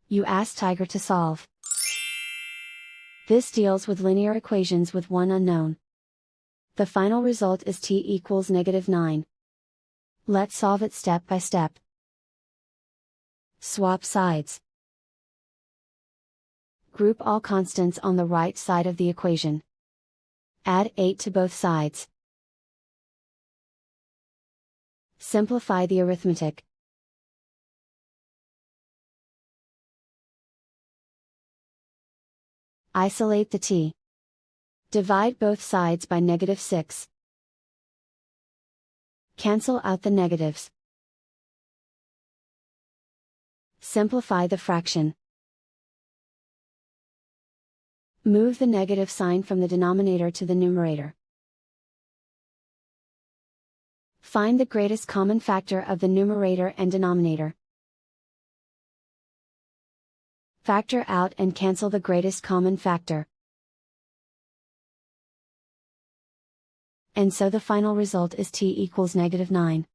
You ask Tiger to solve. This deals with linear equations with one unknown. The final result is t equals -9. Let's solve it step by step. Swap sides. Group all constants on the right side of the equation. Add 8 to both sides. Simplify the arithmetic. Isolate the t. Divide both sides by -6. Cancel out the negatives. Simplify the fraction. Move the negative sign from the denominator to the numerator. Find the greatest common factor of the numerator and denominator. Factor out and cancel the greatest common factor. And so the final result is t equals -9.